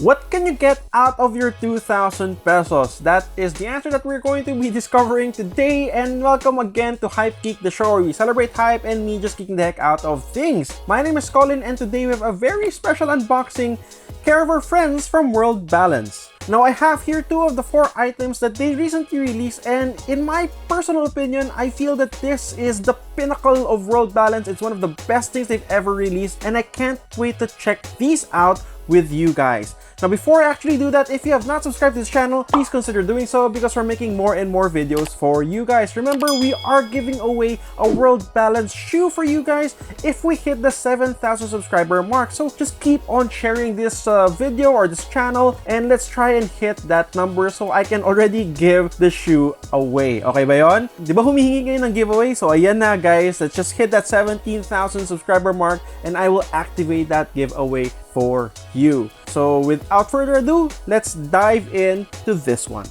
What can you get out of your 2,000 pesos? That is the answer that we're going to be discovering today, and welcome again to Hypegeek, the show where we celebrate hype and me just kicking the heck out of things. My name is Colin, and today we have a very special unboxing care of our friends from World Balance. Now I have here 2 of the 4 items that they recently released, and in my personal opinion, I feel that this is the pinnacle of World Balance. It's one of the best things they've ever released, and I can't wait to check these out with you guys. Now before I actually do that, if you have not subscribed to this channel, please consider doing so because we're making more and more videos for you guys. Remember, we are giving away a World Balance shoe for you guys if we hit the 7,000 subscriber mark. So just keep on sharing this video or this channel, and let's try and hit that number so I can already give the shoe away. Okay ba yon? Di ba humihingi kayo ng giveaway? So ayan na guys, let's just hit that 17,000 subscriber mark and I will activate that giveaway for you. So without further ado, let's dive into this one.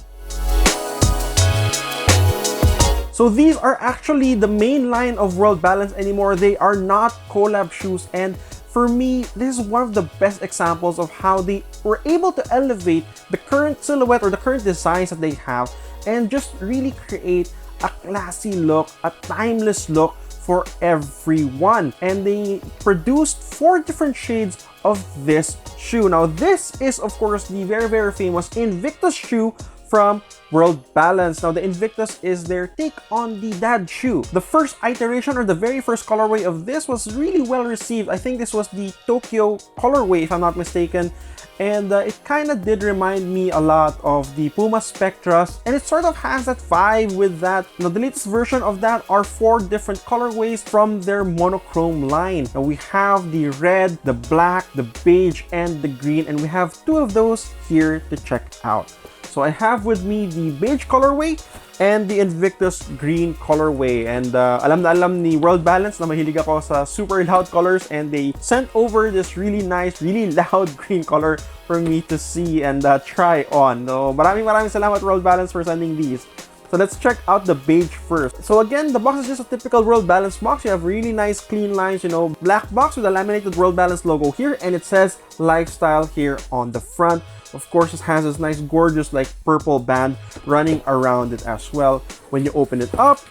So these are actually the main line of World Balance anymore. They are not collab shoes, and for me, this is one of the best examples of how they were able to elevate the current silhouette or the current designs that they have and just really create a classy look, a timeless look for everyone. And they produced 4 different shades of this shoe. Now this is of course the very famous Invictus shoe from World Balance. Now the Invictus is their take on the dad shoe. The first iteration or the very first colorway of this was really well received. I think this was the Tokyo colorway if I'm not mistaken, and it kind of did remind me a lot of the Puma Spectras, and it sort of has that vibe with that. Now the latest version of that are 4 different colorways from their monochrome line. Now we have the red, the black, the beige, and the green, and we have 2 of those here to check out. So I have with me the beige colorway and the Invictus green colorway. And alam na alam ni World Balance na mahilig ako sa super loud colors, and they sent over this really nice, really loud green color for me to see and try on. So maraming salamat World Balance for sending these. So let's check out the beige first. So again, the box is just a typical World Balance box. You have really nice clean lines, you know, black box with a laminated World Balance logo here, and it says lifestyle here on the front. Of course, it has this nice gorgeous like purple band running around it as well. When you open it up,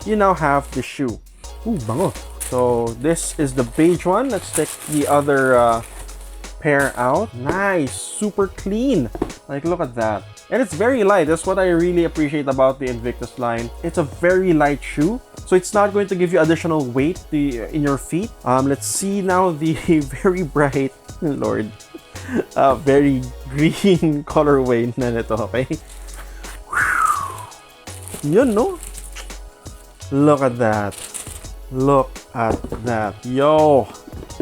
you now have the shoe. Ooh, bango. So this is the beige one. Let's check the other pair out. Nice, super clean. Like, look at that. And it's very light. That's what I really appreciate about the Invictus line. It's a very light shoe, so it's not going to give you additional weight in your feet. Let's see now the very bright, Lord, very green colorway na nito, okay? Yun, no? Look at that. Look at that. Yo!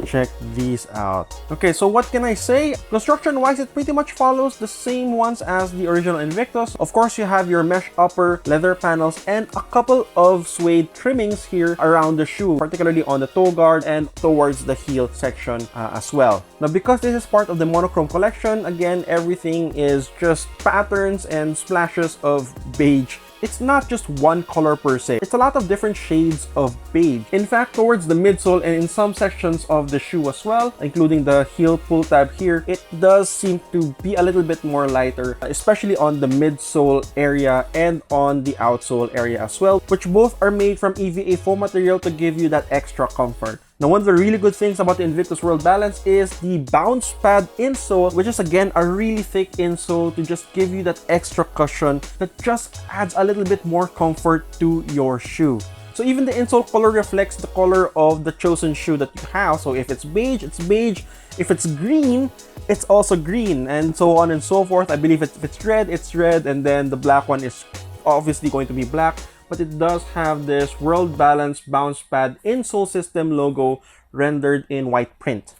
Check these out. Okay, so what can I say? Construction wise, it pretty much follows the same ones as the original Invictus. Of course, you have your mesh upper, leather panels, and a couple of suede trimmings here around the shoe, particularly on the toe guard and towards the heel section as well. Now, because this is part of the monochrome collection, again, everything is just patterns and splashes of beige. It's not just one color per se. It's a lot of different shades of beige. In fact, towards the midsole and in some sections of the shoe as well, including the heel pull tab here, it does seem to be a little bit more lighter, especially on the midsole area and on the outsole area as well, which both are made from EVA foam material to give you that extra comfort. Now, one of the really good things about the Invictus World Balance is the bounce pad insole, which is again a really thick insole to just give you that extra cushion that just adds a little bit more comfort to your shoe. So even the insole color reflects the color of the chosen shoe that you have. So if it's beige, it's beige. If it's green, it's also green, and so on and so forth. I believe if it's red, it's red, and then the black one is obviously going to be black. But it does have this World Balance bounce pad insole system logo rendered in white print.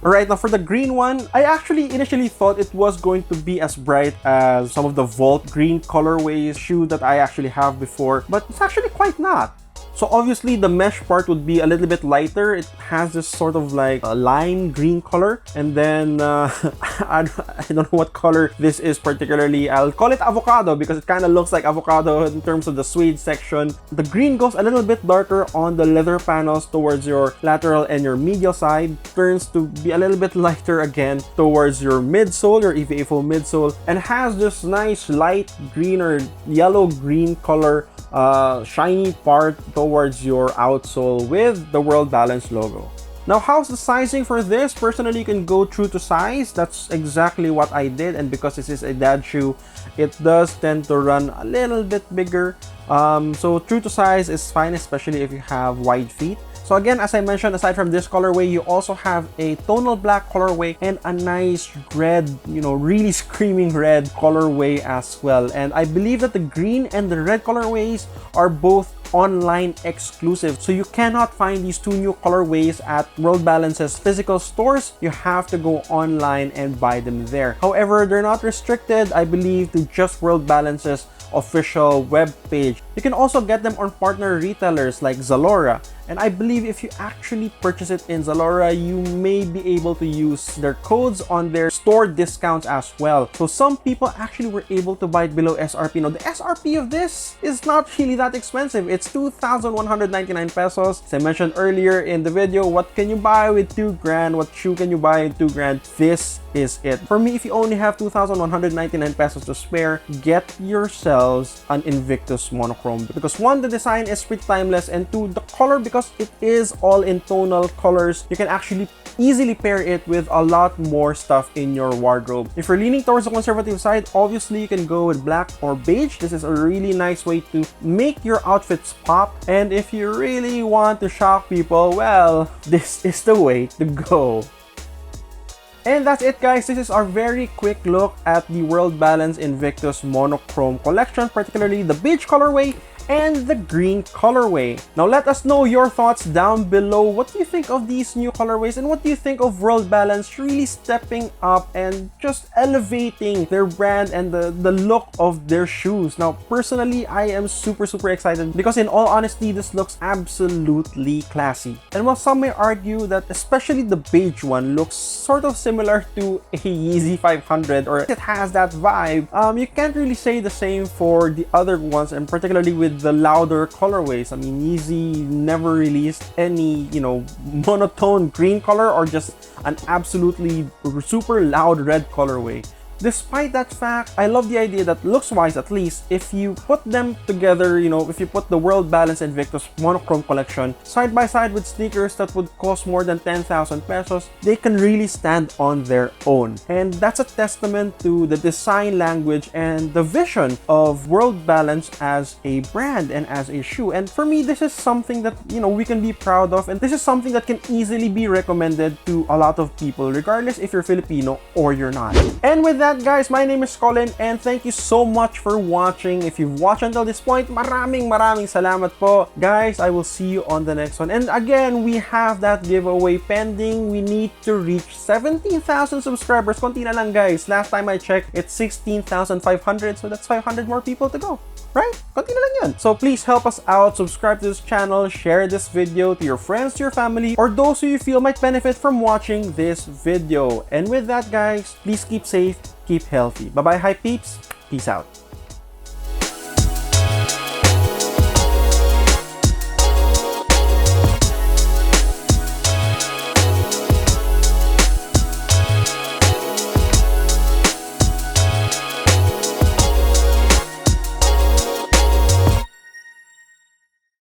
Alright, now for the green one, I actually initially thought it was going to be as bright as some of the Vault green colorways shoe that I actually have before, but it's actually quite not. So obviously the mesh part would be a little bit lighter. It has this sort of like a lime green color, and then I don't know what color this is particularly. I'll call it avocado because it kind of looks like avocado in terms of the suede section. The green goes a little bit darker on the leather panels towards your lateral and your medial side, turns to be a little bit lighter again towards your midsole, your EVA foam midsole, and has this nice light green or yellow green color shiny part towards your outsole with the World Balance logo. Now, how's the sizing for this? Personally, you can go true to size. That's exactly what I did, and because this is a dad shoe, it does tend to run a little bit bigger. So true to size is fine, especially if you have wide feet. So again, as I mentioned, aside from this colorway, you also have a tonal black colorway and a nice red, you know, really screaming red colorway as well. And I believe that the green and the red colorways are both online exclusive, so you cannot find these two new colorways at World Balance's physical stores. You have to go online and buy them there. However, they're not restricted, I believe, to just World Balance's official web page. You can also get them on partner retailers like Zalora, and I believe if you actually purchase it in Zalora, you may be able to use their codes on their store discounts as well. So some people actually were able to buy it below SRP. Now, the SRP of this is not really that expensive. It's 2,199 pesos. As I mentioned earlier in the video, what can you buy with 2 grand? What shoe can you buy with 2 grand? This is it. For me, if you only have 2,199 pesos to spare, get yourselves an Invictus Monochrome. Because 1, the design is pretty timeless, and 2, the color, because it is all in tonal colors, you can actually easily pair it with a lot more stuff in your wardrobe. If you're leaning towards the conservative side, obviously you can go with black or beige. This is a really nice way to make your outfits pop. And if you really want to shock people, well, this is the way to go. And that's it, guys. This is our very quick look at the World Balance Invictus Monochrome collection, particularly the beige colorway and the green colorway. Now let us know your thoughts down below. What do you think of these new colorways, and what do you think of World Balance really stepping up and just elevating their brand and the look of their shoes? Now personally, I am super excited because in all honesty, this looks absolutely classy. And while some may argue that especially the beige one looks sort of similar to a Yeezy 500, or it has that vibe, you can't really say the same for the other ones, and particularly with the louder colorways. I mean, Yeezy never released any, you know, monotone green color or just an absolutely super loud red colorway. Despite that fact, I love the idea that looks-wise, at least, if you put them together, you know, if you put the World Balance Invictus Monochrome collection side by side with sneakers that would cost more than 10,000 pesos, they can really stand on their own. And that's a testament to the design language and the vision of World Balance as a brand and as a shoe. And for me, this is something that, you know, we can be proud of, and this is something that can easily be recommended to a lot of people, regardless if you're Filipino or you're not. And with that, guys, my name is Colin, and thank you so much for watching. If you've watched until this point, maraming salamat po. Guys, I will see you on the next one. And again, we have that giveaway pending. We need to reach 17,000 subscribers. Konti na lang, guys. Last time I checked, it's 16,500, so that's 500 more people to go. Right? Konti na lang yan. So please help us out. Subscribe to this channel, share this video to your friends, to your family, or those who you feel might benefit from watching this video. And with that, guys, please keep safe, keep healthy. Bye-bye, Hype Peeps. Peace out.